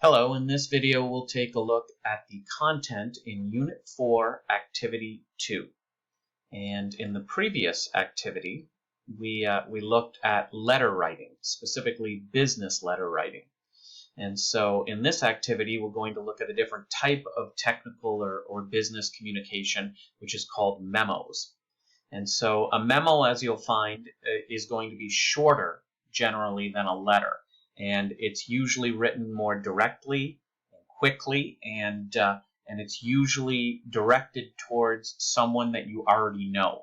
Hello, in this video we'll take a look at the content in Unit 4, Activity 2. And in the previous activity, we looked at letter writing, specifically business letter writing. And so in this activity, we're going to look at a different type of technical or business communication, which is called memos. And so a memo, as you'll find, is going to be shorter generally than a letter. And it's usually written more directly and quickly, and it's usually directed towards someone that you already know.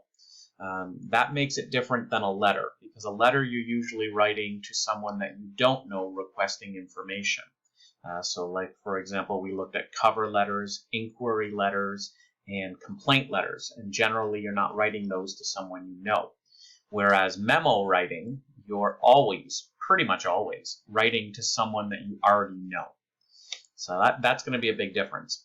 That makes it different than a letter, because a letter you're usually writing to someone that you don't know requesting information. So like, for example, we looked at cover letters, inquiry letters, and complaint letters, and generally you're not writing those to someone you know. Whereas memo writing, you're pretty much always, writing to someone that you already know. So that's going to be a big difference.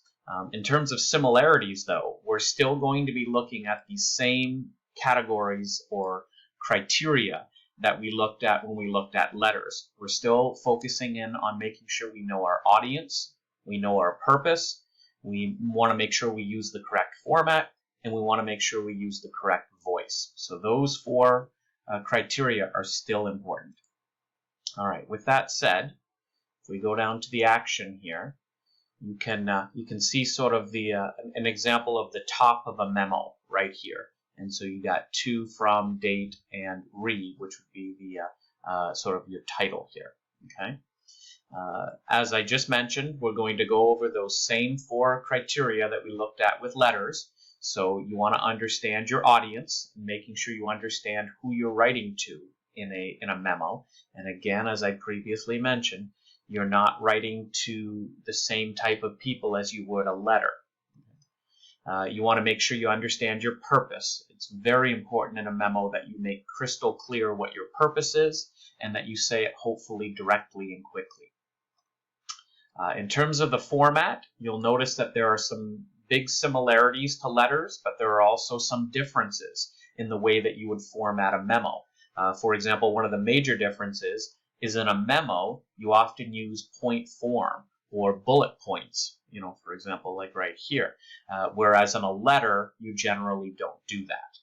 In terms of similarities, though, we're still going to be looking at the same categories or criteria that we looked at when we looked at letters. We're still focusing in on making sure we know our audience, we know our purpose, we want to make sure we use the correct format, and we want to make sure we use the correct voice. So those four criteria are still important. All right, with that said, if we go down to the action here, you can see sort of the an example of the top of a memo right here. And so you got to, from, date, and re, which would be the sort of your title here. Okay. As I just mentioned, we're going to go over those same four criteria that we looked at with letters. So you want to understand your audience, making sure you understand who you're writing to in a memo. And again, as I previously mentioned, you're not writing to the same type of people as you would a letter. You want to make sure you understand your purpose. It's very important in a memo that you make crystal clear what your purpose is and that you say it hopefully directly and quickly. In terms of the format, you'll notice that there are some big similarities to letters, but there are also some differences in the way that you would format a memo. For example, one of the major differences is in a memo, you often use point form or bullet points, for example, like right here, whereas in a letter, you generally don't do that.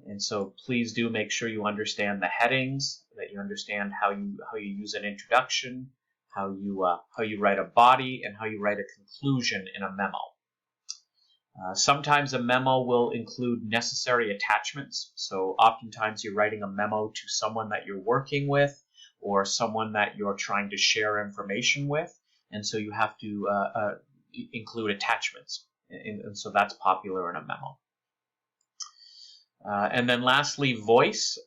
And so please do make sure you understand the headings, that you understand how you use an introduction, how you write a body, and how you write a conclusion in a memo. Sometimes a memo will include necessary attachments. So oftentimes you're writing a memo to someone that you're working with or someone that you're trying to share information with. And so you have to include attachments. And so that's popular in a memo. And then lastly, voice.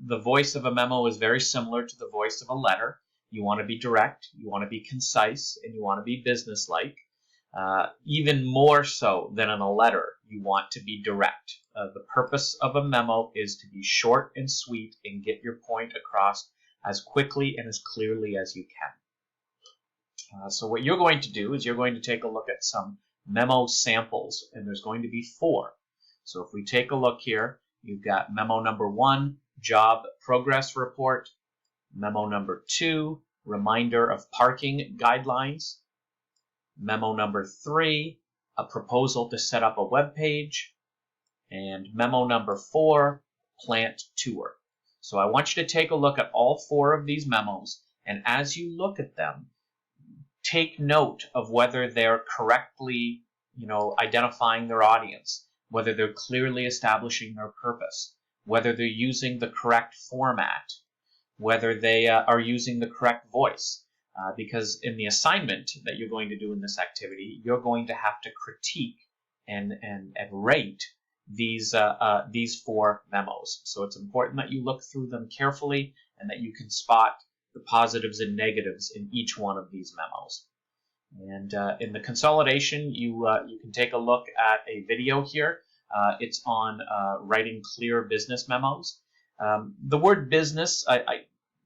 The voice of a memo is very similar to the voice of a letter. You want to be direct, you want to be concise, and you want to be businesslike. Even more so than in a letter, you want to be direct. The purpose of a memo is to be short and sweet and get your point across as quickly and as clearly as you can. So what you're going to do is you're going to take a look at some memo samples, and there's going to be 4. So if we take a look here, you've got memo number 1, job progress report, memo number 2, reminder of parking guidelines, memo number 3, a proposal to set up a web page, and memo number 4, plant tour. So I want you to take a look at all 4 of these memos, and as you look at them, take note of whether they're correctly, identifying their audience, whether they're clearly establishing their purpose, whether they're using the correct format, whether they are using the correct voice. Because in the assignment that you're going to do in this activity, you're going to have to critique and rate these 4 memos. So it's important that you look through them carefully and that you can spot the positives and negatives in each one of these memos. And in the consolidation, you can take a look at a video here. It's on writing clear business memos. The word business,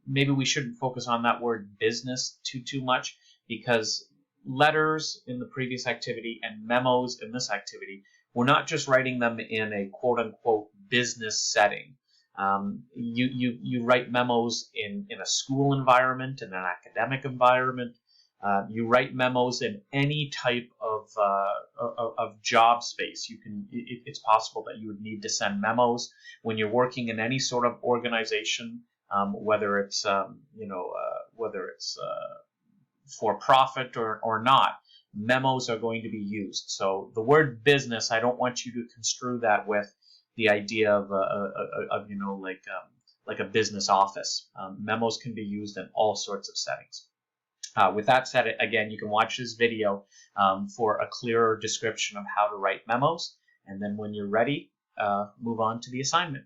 maybe we shouldn't focus on that word business too much, because letters in the previous activity and memos in this activity, we're not just writing them in a quote-unquote business setting. You write memos in a school environment, in an academic environment. You write memos in any type of job space. It's possible that you would need to send memos when you're working in any sort of organization, whether it's for profit or not. Memos are going to be used. So the word business, I don't want you to construe that with the idea of like a business office. Memos can be used in all sorts of settings. With that said, again, you can watch this video for a clearer description of how to write memos. And then when you're ready, move on to the assignment.